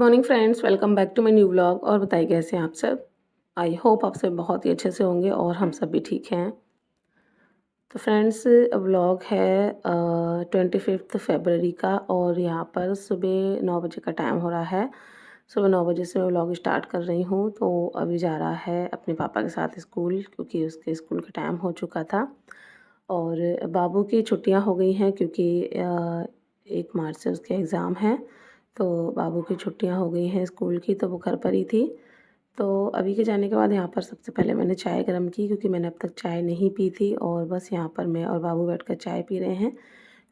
Morning friends, welcome back to my new vlog. और बताइए कैसे हैं आप सब। आई होप आप सब बहुत ही अच्छे से होंगे और हम सब भी ठीक हैं। तो फ्रेंड्स, व्लॉग है 25 फरवरी का और यहाँ पर सुबह 9 बजे का टाइम हो रहा है। सुबह 9 बजे से मैं व्लॉग स्टार्ट कर रही हूँ। तो अभी जा रहा है अपने पापा के साथ स्कूल, क्योंकि उसके स्कूल का टाइम हो चुका था। और बाबू की छुट्टियाँ हो गई हैं क्योंकि 1 मार्च से उसके एग्ज़ाम हैं। तो बाबू की छुट्टियाँ हो गई हैं स्कूल की, तो वो घर पर ही थी। तो अभी के जाने के बाद यहाँ पर सबसे पहले मैंने चाय गरम की, क्योंकि मैंने अब तक चाय नहीं पी थी। और बस यहाँ पर मैं और बाबू बैठकर चाय पी रहे हैं,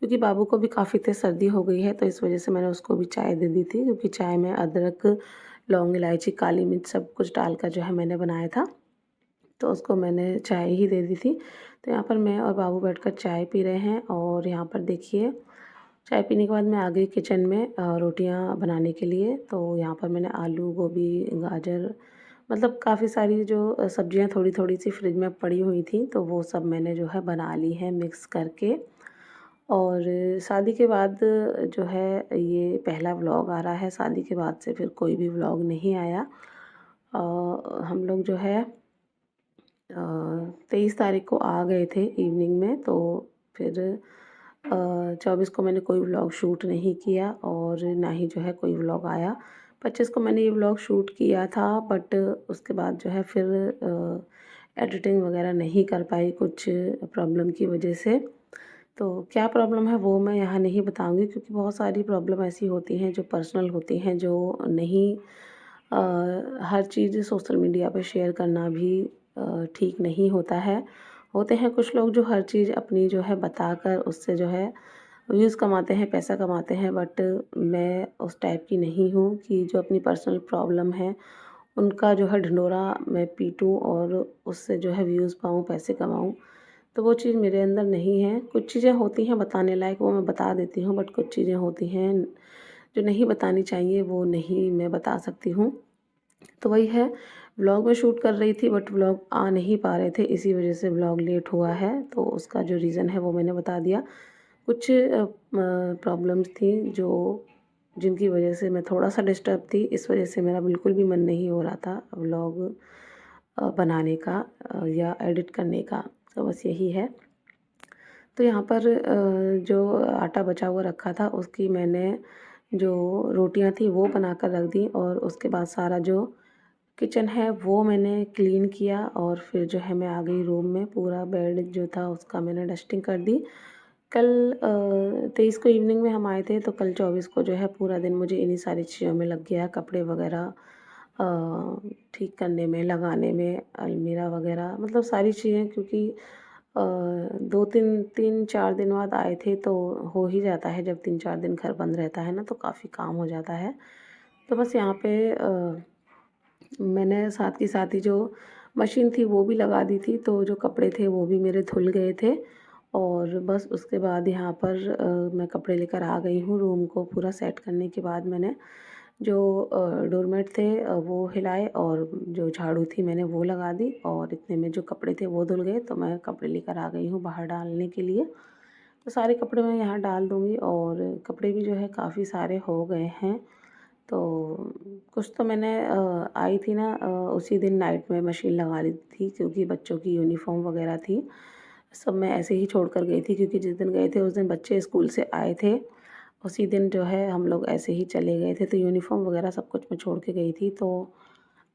क्योंकि बाबू को भी काफ़ी तेज़ सर्दी हो गई है। तो इस वजह से मैंने उसको भी चाय दे दी थी, क्योंकि चाय में अदरक, लौंग, इलायची, काली मिर्च सब कुछ डालकर जो है मैंने बनाया था। तो उसको मैंने चाय ही दे दी थी। तो यहाँ पर मैं और बाबू बैठकर चाय पी रहे हैं। और यहाँ पर देखिए, चाय पीने के बाद मैं आ गई किचन में रोटियां बनाने के लिए। तो यहाँ पर मैंने आलू, गोभी, गाजर, मतलब काफ़ी सारी जो सब्जियां थोड़ी थोड़ी सी फ्रिज में पड़ी हुई थी, तो वो सब मैंने जो है बना ली है मिक्स करके। और शादी के बाद जो है ये पहला व्लॉग आ रहा है। शादी के बाद से फिर कोई भी व्लॉग नहीं आया। हम लोग जो है 23 तारीख को आ गए थे इवनिंग में। तो फिर 24 को मैंने कोई व्लॉग शूट नहीं किया और ना ही जो है कोई व्लॉग आया। 25 को मैंने ये व्लॉग शूट किया था, बट उसके बाद जो है फिर एडिटिंग वगैरह नहीं कर पाई कुछ प्रॉब्लम की वजह से। तो क्या प्रॉब्लम है वो मैं यहाँ नहीं बताऊँगी, क्योंकि बहुत सारी प्रॉब्लम ऐसी होती हैं जो पर्सनल होती हैं, जो नहीं अ, हर चीज़ सोशल मीडिया पे शेयर करना भी ठीक नहीं होता है। होते हैं कुछ लोग जो हर चीज़ अपनी जो है बताकर उससे जो है व्यूज़ कमाते हैं, पैसा कमाते हैं, बट मैं उस टाइप की नहीं हूँ कि जो अपनी पर्सनल प्रॉब्लम है उनका जो है ढिंढोरा मैं पीटूँ और उससे जो है व्यूज़ पाऊँ, पैसे कमाऊँ। तो वो चीज़ मेरे अंदर नहीं है। कुछ चीज़ें होती हैं बताने लायक, वो मैं बता देती हूँ, बट कुछ चीज़ें होती हैं जो नहीं बतानी चाहिए, वो नहीं मैं बता सकती हूँ। तो वही है, व्लॉग मैं शूट कर रही थी बट व्लॉग आ नहीं पा रहे थे, इसी वजह से व्लॉग लेट हुआ है। तो उसका जो रीज़न है वो मैंने बता दिया। कुछ प्रॉब्लम्स थी जो जिनकी वजह से मैं थोड़ा-सा डिस्टर्ब थी, इस वजह से मेरा बिल्कुल भी मन नहीं हो रहा था व्लॉग बनाने का या एडिट करने का। तो बस यही है। तो यहाँ पर जो आटा बचा हुआ रखा था उसकी मैंने जो रोटियां थी वो बनाकर रख दी। और उसके बाद सारा जो किचन है वो मैंने क्लीन किया और फिर जो है मैं आ गई रूम में। पूरा बेड जो था उसका मैंने डस्टिंग कर दी। कल 23 को इवनिंग में हम आए थे, तो कल 24 को जो है पूरा दिन मुझे इन्हीं सारी चीज़ों में लग गया। कपड़े वगैरह ठीक करने में, लगाने में, अलमीरा वगैरह, मतलब सारी चीज़ें, क्योंकि 2-3 4 दिन बाद आए थे। तो हो ही जाता है, जब 3-4 दिन घर बंद रहता है ना, तो काफ़ी काम हो जाता है। तो बस यहाँ पे मैंने साथ के साथ ही जो मशीन थी वो भी लगा दी थी, तो जो कपड़े थे वो भी मेरे धुल गए थे। और बस उसके बाद यहाँ पर मैं कपड़े लेकर आ गई हूँ। रूम को पूरा सेट करने के बाद मैंने जो डोरमेट थे वो हिलाए, और जो झाड़ू थी मैंने वो लगा दी, और इतने में जो कपड़े थे वो धुल गए। तो मैं कपड़े लेकर आ गई हूँ बाहर डालने के लिए। तो सारे कपड़े मैं यहाँ डाल दूँगी, और कपड़े भी जो है काफ़ी सारे हो गए हैं। तो कुछ तो मैंने आई थी ना उसी दिन नाइट में मशीन लगा ली थी, क्योंकि बच्चों की यूनिफ़ॉर्म वगैरह थी। सब मैं ऐसे ही छोड़ कर गई थी, क्योंकि जिस दिन गए थे उस दिन बच्चे स्कूल से आए थे। उसी दिन जो है हम लोग ऐसे ही चले गए थे, तो यूनिफ़ॉर्म वगैरह सब कुछ मैं छोड़ के गई थी। तो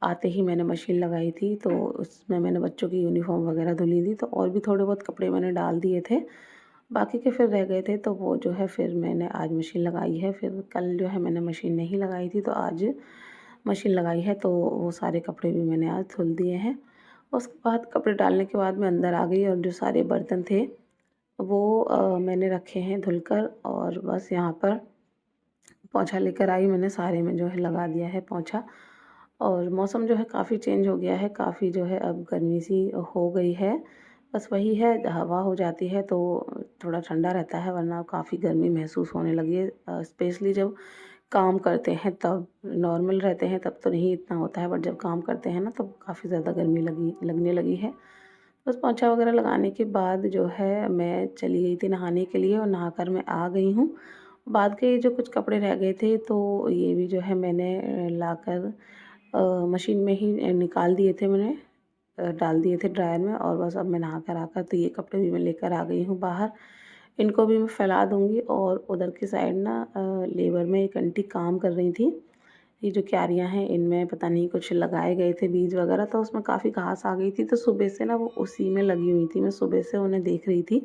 आते ही मैंने मशीन लगाई थी, तो उसमें मैंने बच्चों की यूनिफ़ॉर्म वगैरह धुली थी। तो और भी थोड़े बहुत कपड़े मैंने डाल दिए थे, बाकी के फिर रह गए थे। तो वो जो है फिर मैंने आज मशीन लगाई है। फिर कल जो है मैंने मशीन नहीं लगाई थी, तो आज मशीन लगाई है। तो वो सारे कपड़े भी मैंने आज धुल दिए हैं। उसके बाद कपड़े डालने के बाद मैं अंदर आ गई, और जो सारे बर्तन थे वो मैंने रखे हैं धुलकर। और बस यहाँ पर पोंछा लेकर आई मैंने, सारे में जो है लगा दिया है पोंछा। और मौसम जो है काफ़ी चेंज हो गया है, काफ़ी जो है अब गर्मी सी हो गई है। बस वही है, हवा हो जाती है तो थोड़ा ठंडा रहता है, वरना काफ़ी गर्मी महसूस होने लगी है। स्पेशली जब काम करते हैं तब, नॉर्मल रहते हैं तब तो नहीं इतना होता है, बट जब काम करते हैं ना तब काफ़ी ज़्यादा गर्मी लगने लगी है। बस पोंछा वगैरह लगाने के बाद जो है मैं चली गई थी नहाने के लिए, और नहाकर मैं आ गई हूँ। बाद के जो कुछ कपड़े रह गए थे तो ये भी जो है मैंने लाकर मशीन में ही निकाल दिए थे मैंने, डाल दिए थे ड्रायर में, और बस अब मैं नहा कर आकर तो ये कपड़े भी मैं लेकर आ गई हूँ बाहर। इनको भी मैं फैला दूँगी। और उधर की साइड ना लेबर में एक आंटी काम कर रही थी। ये जो क्यारियाँ हैं इनमें पता नहीं कुछ लगाए गए थे बीज वगैरह, तो उसमें काफ़ी घास आ गई थी, तो सुबह से ना वो उसी में लगी हुई थी। मैं सुबह से उन्हें देख रही थी।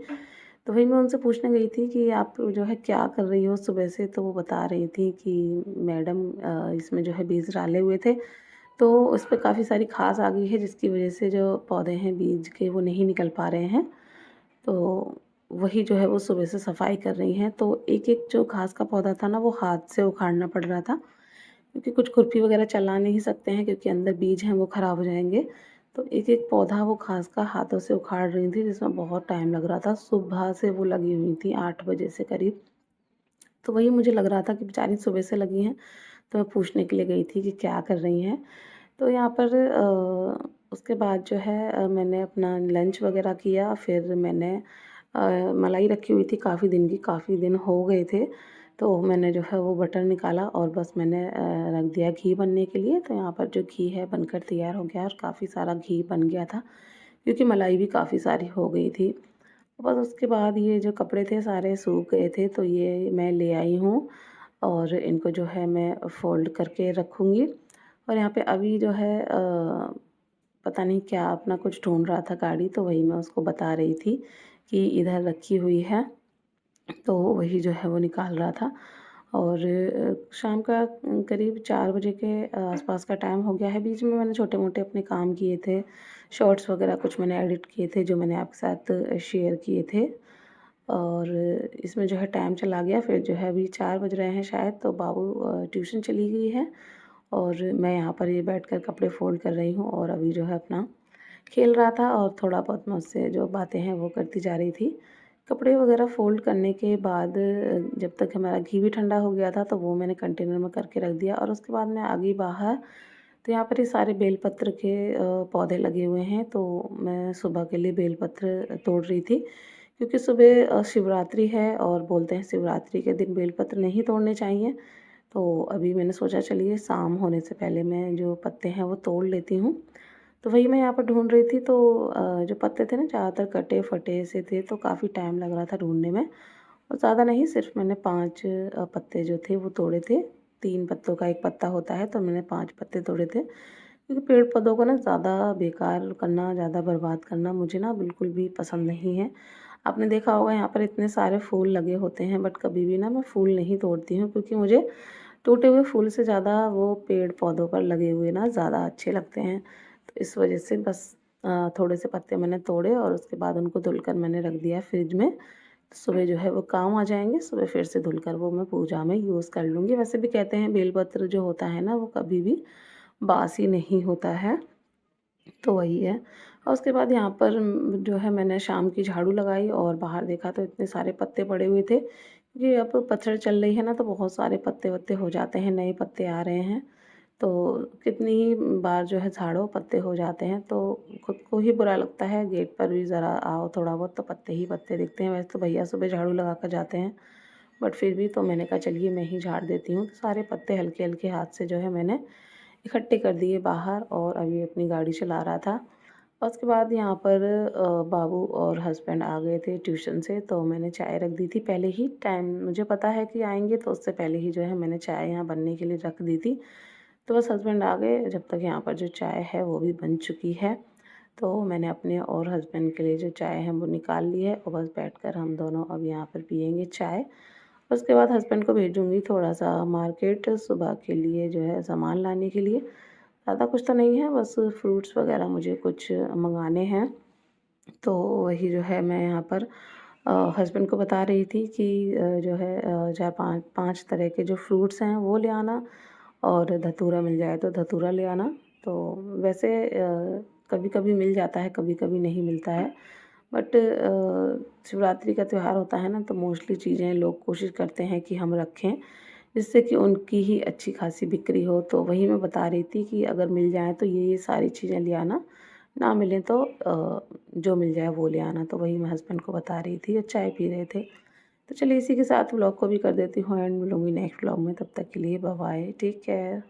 तो वही मैं उनसे पूछने गई थी कि आप जो है क्या कर रही हो सुबह से? तो वो बता रही थी कि मैडम इसमें जो है बीज डाले हुए थे, तो उस पे काफ़ी सारी घास आ गई है, जिसकी वज़ह से जो पौधे हैं बीज के वो नहीं निकल पा रहे हैं। तो वही जो है वो सुबह से सफाई कर रही हैं। तो एक-एक जो घास का पौधा था ना वो हाथ से उखाड़ना पड़ रहा था, क्योंकि कुछ खुरपी वगैरह चला नहीं सकते हैं, क्योंकि अंदर बीज हैं वो ख़राब हो जाएँगे। तो एक-एक पौधा वो घास का हाथों से उखाड़ रही थी, जिसमें बहुत टाइम लग रहा था। सुबह से वो लगी हुई थी 8 बजे से करीब। तो वही मुझे लग रहा था कि बेचारी सुबह से लगी हैं, तो मैं पूछने के लिए गई थी कि क्या कर रही हैं? तो यहाँ पर उसके बाद जो है मैंने अपना लंच वग़ैरह किया, फिर मैंने मलाई रखी हुई थी काफ़ी दिन की, काफ़ी दिन हो गए थे, तो मैंने जो है वो बटर निकाला और बस मैंने रख दिया घी बनने के लिए। तो यहाँ पर जो घी है बनकर तैयार हो गया और काफ़ी सारा घी बन गया था, क्योंकि मलाई भी काफ़ी सारी हो गई थी। बस उसके बाद ये जो कपड़े थे सारे सूख गए थे, तो ये मैं ले आई हूँ और इनको जो है मैं फ़ोल्ड करके रखूँगी। और यहाँ पे अभी जो है पता नहीं क्या अपना कुछ ढूँढ रहा था गाड़ी, तो वही मैं उसको बता रही थी कि इधर रखी हुई है, तो वही जो है वो निकाल रहा था। और शाम का करीब 4 बजे के आसपास का टाइम हो गया है। बीच में मैंने छोटे-मोटे अपने काम किए थे, शॉर्ट्स वगैरह कुछ मैंने एडिट किए थे, जो मैंने आपके साथ शेयर किए थे। और इसमें जो है टाइम चला गया, फिर जो है अभी 4 बज रहे हैं शायद, तो बाबू ट्यूशन चली गई है और मैं यहाँ पर ये बैठकर कपड़े फ़ोल्ड कर रही हूँ और अभी जो है अपना खेल रहा था और थोड़ा बहुत मैं उससे जो बातें हैं वो करती जा रही थी। कपड़े वगैरह फ़ोल्ड करने के बाद जब तक हमारा घी भी ठंडा हो गया था, तो वो मैंने कंटेनर में करके रख दिया और उसके बाद मैं आ गई बाहर। तो यहाँ पर ये सारे बेलपत्र के पौधे लगे हुए हैं, तो मैं सुबह के लिए बेलपत्र तोड़ रही थी, क्योंकि सुबह शिवरात्रि है और बोलते हैं शिवरात्रि के दिन बेलपत्र नहीं तोड़ने चाहिए। तो अभी मैंने सोचा चलिए शाम होने से पहले मैं जो पत्ते हैं वो तोड़ लेती हूँ। तो वही मैं यहाँ पर ढूँढ रही थी, तो जो पत्ते थे ना ज़्यादातर कटे-फटे से थे, तो काफ़ी टाइम लग रहा था ढूँढने में। और ज़्यादा नहीं, सिर्फ़ मैंने 5 पत्ते जो थे वो तोड़े थे। 3 पत्तों का 1 पत्ता होता है, तो मैंने 5 पत्ते तोड़े थे। क्योंकि पेड़-पौधों को ना ज़्यादा बेकार करना, ज़्यादा बर्बाद करना मुझे ना बिल्कुल भी पसंद नहीं है। आपने देखा होगा यहाँ पर इतने सारे फूल लगे होते हैं, बट कभी भी ना मैं फूल नहीं तोड़ती हूँ, क्योंकि मुझे टूटे हुए फूल से ज़्यादा वो पेड़-पौधों पर लगे हुए ना ज़्यादा अच्छे लगते हैं। तो इस वजह से बस थोड़े से पत्ते मैंने तोड़े और उसके बाद उनको धुलकर मैंने रख दिया फ्रिज में। सुबह जो है वो काम आ जाएँगे, सुबह फिर से धुलकर वो मैं पूजा में यूज़ कर लूँगी। वैसे भी कहते हैं बेलपत्र जो होता है ना वो कभी भी बासी नहीं होता है। तो वही है। और उसके बाद यहाँ पर जो है मैंने शाम की झाड़ू लगाई और बाहर देखा तो इतने सारे पत्ते पड़े हुए थे। क्योंकि अब पतझड़ चल रही है ना, तो बहुत सारे पत्ते-वत्ते हो जाते हैं, नए पत्ते आ रहे हैं। तो कितनी ही बार जो है झाड़ो पत्ते हो जाते हैं, तो खुद को ही बुरा लगता है। गेट पर भी ज़रा आओ थोड़ा बहुत तो पत्ते ही पत्ते दिखते हैं। वैसे तो भैया सुबह झाड़ू लगा कर जाते हैं, बट फिर भी तो मैंने कहा चलिए मैं ही झाड़ देती हूँ। तो सारे पत्ते हल्के-हल्के हाथ से जो है मैंने इकट्ठे कर दिए बाहर और अभी अपनी गाड़ी चला रहा था। और उसके बाद यहाँ पर बाबू और हस्बैंड आ गए थे ट्यूशन से, तो मैंने चाय रख दी थी पहले ही। टाइम मुझे पता है कि आएँगे, तो उससे पहले ही जो है मैंने चाय यहाँ बनने के लिए रख दी थी। तो बस हस्बैंड आ गए, जब तक यहाँ पर जो चाय है वो भी बन चुकी है। तो मैंने अपने और हस्बैंड के लिए जो चाय है वो निकाल ली है और बस बैठकर हम दोनों अब यहाँ पर पिएँगे चाय। उसके बाद हस्बैंड को भेजूँगी थोड़ा-सा मार्केट सुबह के लिए जो है सामान लाने के लिए। ज़्यादा कुछ तो नहीं है, बस फ्रूट्स वग़ैरह मुझे कुछ मँगाने हैं। तो वही जो है मैं यहाँ पर हस्बैंड को बता रही थी कि जो है 4-5 तरह के जो फ्रूट्स हैं वो ले आना और धतूरा मिल जाए तो धतूरा ले आना। तो वैसे कभी-कभी मिल जाता है, कभी-कभी नहीं मिलता है। बट शिवरात्रि का त्योहार होता है ना, तो मोस्टली चीज़ें लोग कोशिश करते हैं कि हम रखें, जिससे कि उनकी ही अच्छी खासी बिक्री हो। तो वही मैं बता रही थी कि अगर मिल जाएँ तो ये सारी चीज़ें ले आना, ना मिलें तो जो मिल जाए वो ले आना। तो वही मैं हस्बैंड को बता रही थी और चाय पी रहे थे। तो चलिए इसी के साथ व्लॉग को भी कर देती हूँ एंड मिलूँगी नेक्स्ट व्लॉग में, तब तक के लिए बाय बाय, टेक केयर।